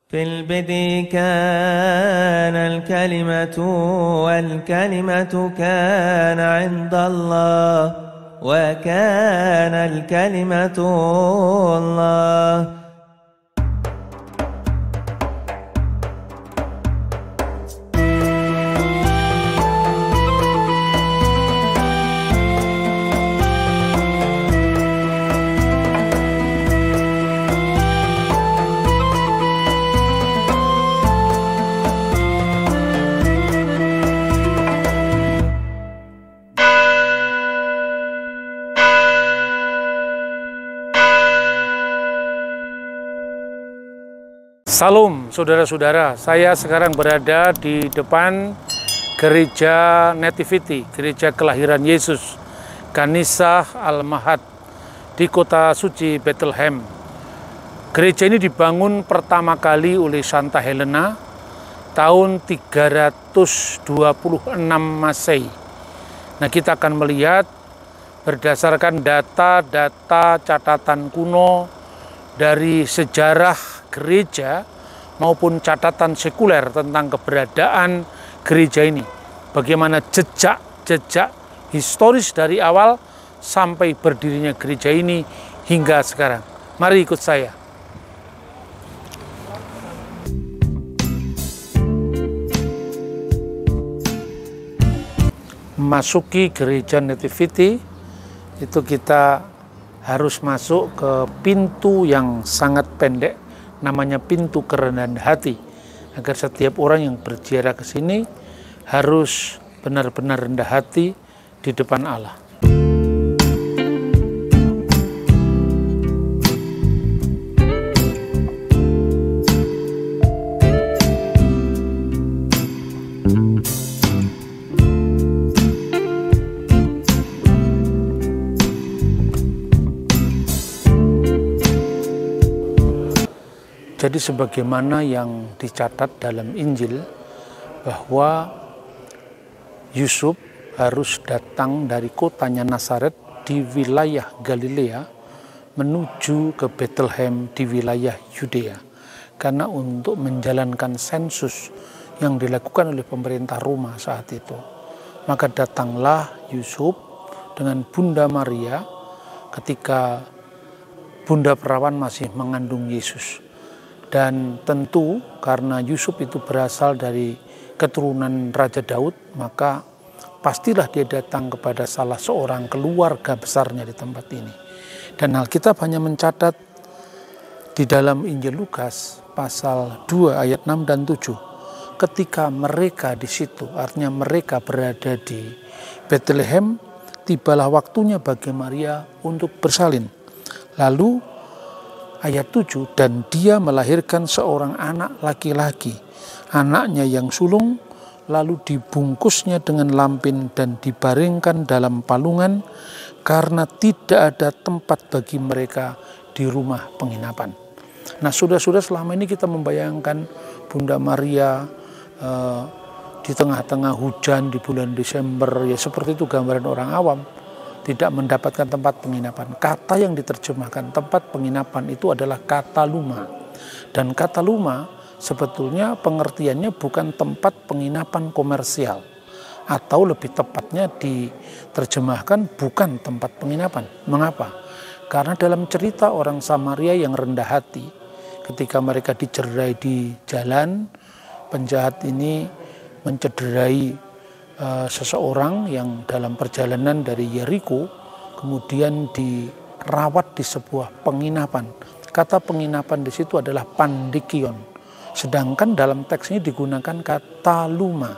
في البدء كان الكلمة والكلمة كان عند الله وكان الكلمة الله. Salam saudara-saudara, saya sekarang berada di depan gereja Nativity, gereja kelahiran Yesus, Kanisah Al-Mahad di kota suci Bethlehem. Gereja ini dibangun pertama kali oleh Santa Helena tahun 326 Masehi. Nah, kita akan melihat berdasarkan data-data catatan kuno dari sejarah gereja maupun catatan sekuler tentang keberadaan gereja ini. Bagaimana jejak-jejak historis dari awal sampai berdirinya gereja ini hingga sekarang. Mari ikut saya. Memasuki gereja Nativity itu kita harus masuk ke pintu yang sangat pendek, namanya pintu kerendahan hati, agar setiap orang yang berziarah ke sini harus benar-benar rendah hati di depan Allah. Jadi sebagaimana yang dicatat dalam Injil bahwa Yusuf harus datang dari kotanya Nazaret di wilayah Galilea menuju ke Bethlehem di wilayah Yudea karena untuk menjalankan sensus yang dilakukan oleh pemerintah Roma saat itu. Maka datanglah Yusuf dengan Bunda Maria ketika Bunda Perawan masih mengandung Yesus. Dan tentu karena Yusuf itu berasal dari keturunan Raja Daud, maka pastilah dia datang kepada salah seorang keluarga besarnya di tempat ini. Dan Alkitab hanya mencatat di dalam Injil Lukas pasal 2 ayat 6 dan 7. Ketika mereka di situ, artinya mereka berada di Bethlehem, tibalah waktunya bagi Maria untuk bersalin. Lalu ayat 7, dan dia melahirkan seorang anak laki-laki, anaknya yang sulung, lalu dibungkusnya dengan lampin dan dibaringkan dalam palungan karena tidak ada tempat bagi mereka di rumah penginapan. Nah, sudah-sudah selama ini kita membayangkan Bunda Maria di tengah-tengah hujan di bulan Desember, ya seperti itu gambaran orang awam, tidak mendapatkan tempat penginapan. Kata yang diterjemahkan tempat penginapan itu adalah kata luma. Dan kata luma sebetulnya pengertiannya bukan tempat penginapan komersial. Atau lebih tepatnya diterjemahkan bukan tempat penginapan. Mengapa? Karena dalam cerita orang Samaria yang rendah hati, ketika mereka dicerai di jalan, penjahat ini mencederai seseorang yang dalam perjalanan dari Yeriko, kemudian dirawat di sebuah penginapan. Kata penginapan di situ adalah pandikion. Sedangkan dalam teks ini digunakan kata luma.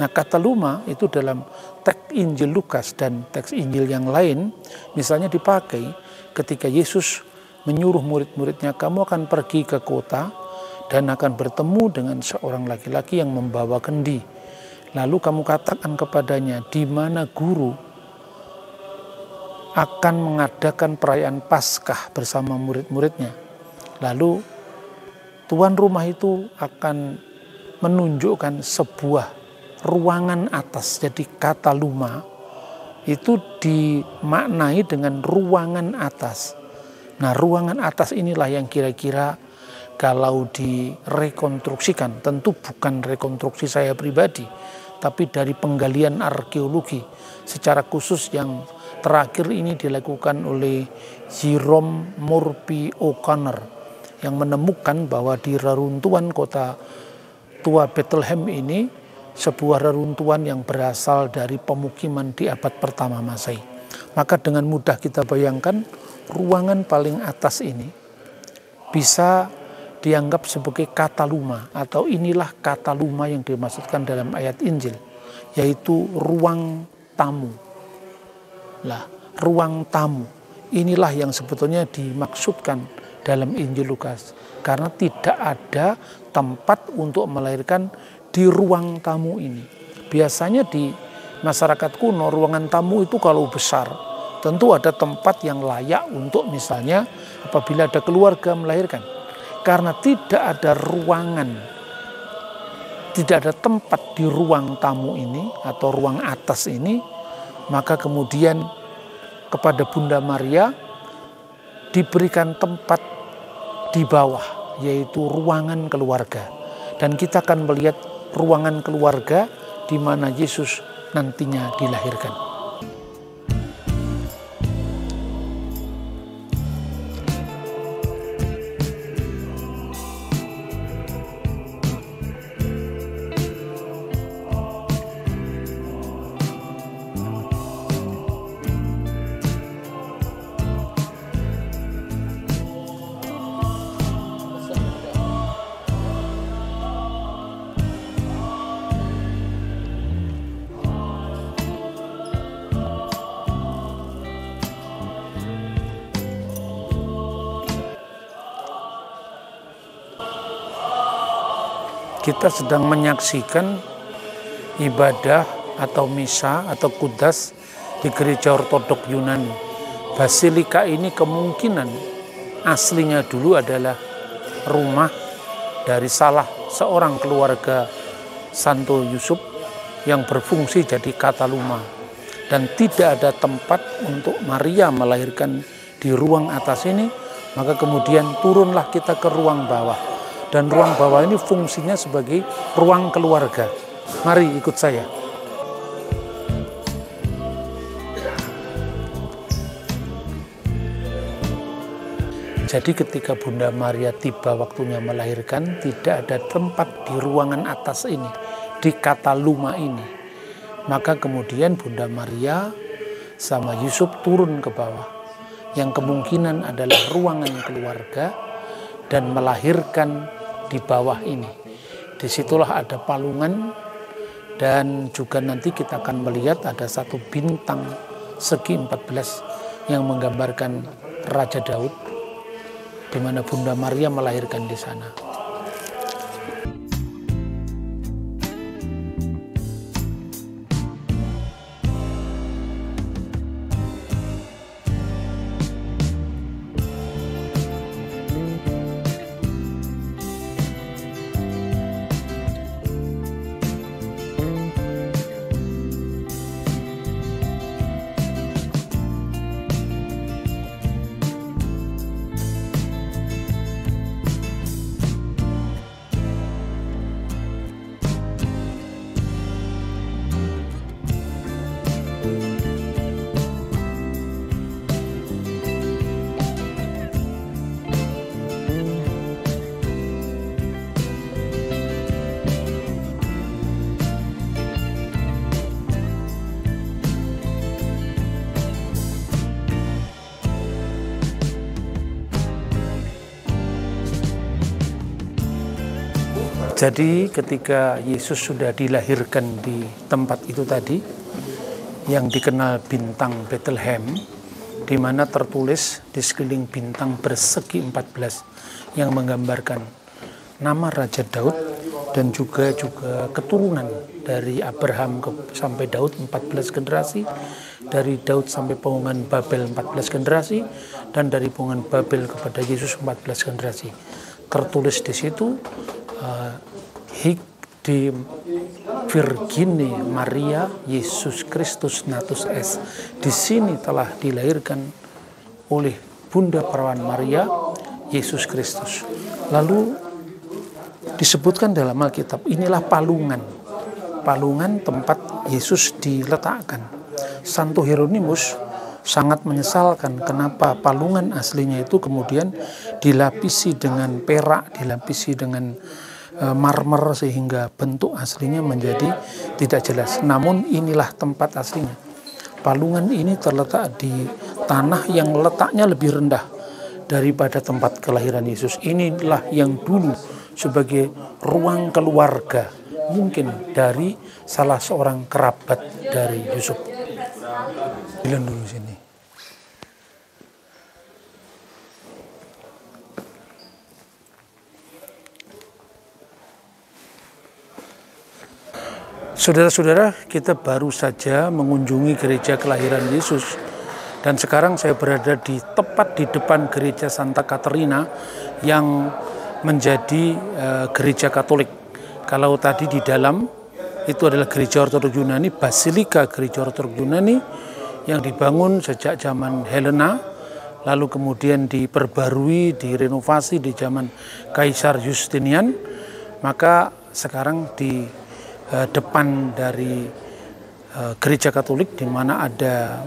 Nah, kata luma itu dalam teks Injil Lukas dan teks Injil yang lain misalnya dipakai ketika Yesus menyuruh murid-muridnya, kamu akan pergi ke kota dan akan bertemu dengan seorang laki-laki yang membawa kendi. Lalu kamu katakan kepadanya, di mana guru akan mengadakan perayaan Paskah bersama murid-muridnya. Lalu tuan rumah itu akan menunjukkan sebuah ruangan atas. Jadi kata luma itu dimaknai dengan ruangan atas. Nah, ruangan atas inilah yang kira-kira kalau direkonstruksikan, tentu bukan rekonstruksi saya pribadi, tapi dari penggalian arkeologi secara khusus yang terakhir ini dilakukan oleh Jerome Murphy O'Connor yang menemukan bahwa di reruntuhan kota tua Bethlehem ini sebuah reruntuhan yang berasal dari pemukiman di abad pertama Masehi. Maka dengan mudah kita bayangkan ruangan paling atas ini bisa dianggap sebagai kataluma, atau inilah kataluma yang dimaksudkan dalam ayat Injil, yaitu ruang tamu. Lah, ruang tamu inilah yang sebetulnya dimaksudkan dalam Injil Lukas, karena tidak ada tempat untuk melahirkan di ruang tamu ini. Biasanya di masyarakat kuno ruangan tamu itu kalau besar tentu ada tempat yang layak untuk misalnya apabila ada keluarga melahirkan. Karena tidak ada ruangan, tidak ada tempat di ruang tamu ini atau ruang atas ini, maka kemudian kepada Bunda Maria diberikan tempat di bawah, yaitu ruangan keluarga. Dan kita akan melihat ruangan keluarga di mana Yesus nantinya dilahirkan. Kita sedang menyaksikan ibadah atau misa atau kudas di gereja ortodok Yunani. Basilika ini kemungkinan aslinya dulu adalah rumah dari salah seorang keluarga Santo Yusuf yang berfungsi jadi kataluma. Dan tidak ada tempat untuk Maria melahirkan di ruang atas ini, maka kemudian turunlah kita ke ruang bawah. Dan ruang bawah ini fungsinya sebagai ruang keluarga. Mari ikut saya. Jadi ketika Bunda Maria tiba waktunya melahirkan, tidak ada tempat di ruangan atas ini, di kataluma ini. Maka kemudian Bunda Maria sama Yusuf turun ke bawah, yang kemungkinan adalah ruangan keluarga, dan melahirkan di bawah ini. Disitulah ada palungan, dan juga nanti kita akan melihat ada satu bintang segi 14 yang menggambarkan Raja Daud, di mana Bunda Maria melahirkan di sana. Jadi ketika Yesus sudah dilahirkan di tempat itu tadi, yang dikenal bintang Bethlehem, di mana tertulis di sekeliling bintang bersegi 14 yang menggambarkan nama Raja Daud dan juga keturunan dari Abraham sampai Daud 14 generasi, dari Daud sampai pengumuman Babel 14 generasi, dan dari pengumuman Babel kepada Yesus 14 generasi. Tertulis di situ hic de Virgine Maria Yesus Kristus natus est. Di sini telah dilahirkan oleh Bunda Perawan Maria Yesus Kristus. Lalu disebutkan dalam Alkitab, inilah palungan tempat Yesus diletakkan. Santo Hieronymus sangat menyesalkan kenapa palungan aslinya itu kemudian dilapisi dengan perak, dilapisi dengan marmer, sehingga bentuk aslinya menjadi tidak jelas. Namun inilah tempat aslinya. Palungan ini terletak di tanah yang letaknya lebih rendah daripada tempat kelahiran Yesus. Inilah yang dulu sebagai ruang keluarga mungkin dari salah seorang kerabat dari Yusuf. Jalan dulu sini. Saudara-saudara, kita baru saja mengunjungi gereja kelahiran Yesus. Dan sekarang saya berada tepat di depan gereja Santa Katerina yang menjadi gereja Katolik. Kalau tadi di dalam itu adalah gereja Ortodoks Yunani, Basilika gereja Ortodoks Yunani yang dibangun sejak zaman Helena, lalu kemudian diperbarui, direnovasi di zaman Kaisar Justinian. Maka sekarang di depan dari gereja Katolik, di mana ada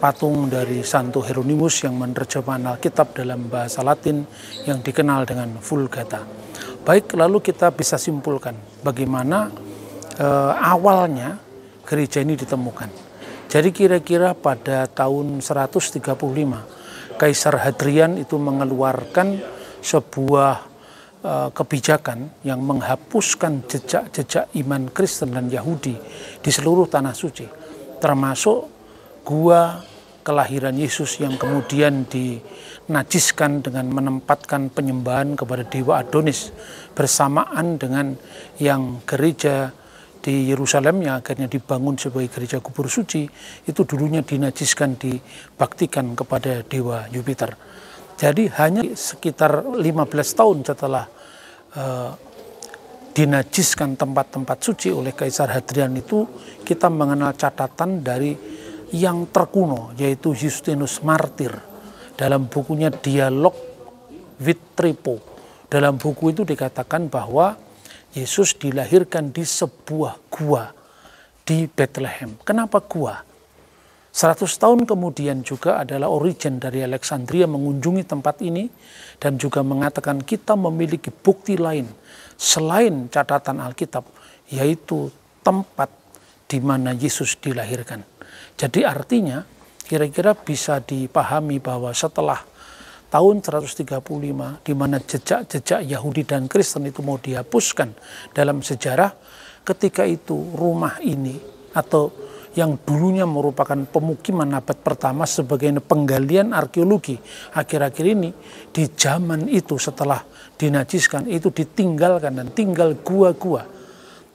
patung dari Santo Hieronymus yang menerjemahkan Alkitab dalam bahasa Latin yang dikenal dengan Vulgata. Baik, lalu kita bisa simpulkan bagaimana awalnya gereja ini ditemukan. Jadi kira-kira pada tahun 135 Kaisar Hadrian itu mengeluarkan sebuah kebijakan yang menghapuskan jejak-jejak iman Kristen dan Yahudi di seluruh tanah suci, termasuk gua kelahiran Yesus yang kemudian dinajiskan dengan menempatkan penyembahan kepada dewa Adonis bersamaan dengan yang gereja di Yerusalem yang akhirnya dibangun sebagai gereja kubur suci, itu dulunya dinajiskan, dibaktikan kepada dewa Jupiter. Jadi hanya sekitar 15 tahun setelah dinajiskan tempat-tempat suci oleh Kaisar Hadrian itu, kita mengenal catatan dari yang terkuno, yaitu Justinus Martir dalam bukunya Dialog with Trypho. Dalam buku itu dikatakan bahwa Yesus dilahirkan di sebuah gua di Bethlehem. Kenapa gua? 100 tahun kemudian juga adalah Origen dari Alexandria mengunjungi tempat ini dan juga mengatakan kita memiliki bukti lain selain catatan Alkitab, yaitu tempat di mana Yesus dilahirkan. Jadi artinya kira-kira bisa dipahami bahwa setelah tahun 135 di mana jejak-jejak Yahudi dan Kristen itu mau dihapuskan dalam sejarah, ketika itu rumah ini atau yang dulunya merupakan pemukiman abad pertama sebagai penggalian arkeologi akhir-akhir ini, di zaman itu setelah dinajiskan itu ditinggalkan dan tinggal gua-gua.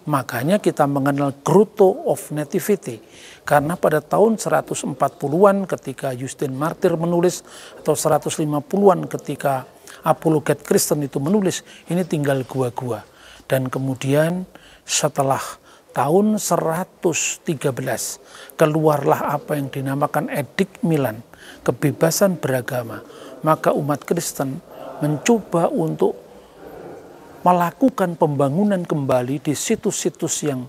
Makanya kita mengenal Grotto of Nativity, karena pada tahun 140-an ketika Justin Martir menulis, atau 150-an ketika apologet Kristen itu menulis, ini tinggal gua-gua. Dan kemudian setelah tahun 113 keluarlah apa yang dinamakan Edik Milan, kebebasan beragama. Maka umat Kristen mencoba untuk melakukan pembangunan kembali di situs-situs yang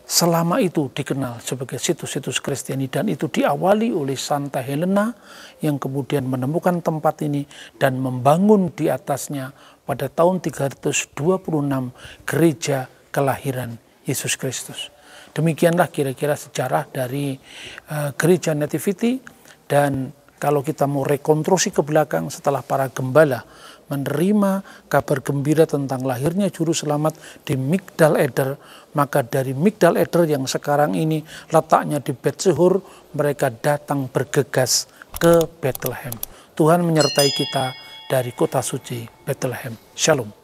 selama itu dikenal sebagai situs-situs Kristiani, dan itu diawali oleh Santa Helena yang kemudian menemukan tempat ini dan membangun di atasnya pada tahun 326 gereja kelahiran Yesus Kristus. Demikianlah kira-kira sejarah dari gereja Nativity. Dan kalau kita mau rekonstruksi ke belakang, setelah para gembala menerima kabar gembira tentang lahirnya Juru Selamat di Migdal Eder, maka dari Migdal Eder yang sekarang ini letaknya di Bethsehur, mereka datang bergegas ke Bethlehem. Tuhan menyertai kita dari kota suci Bethlehem. Shalom.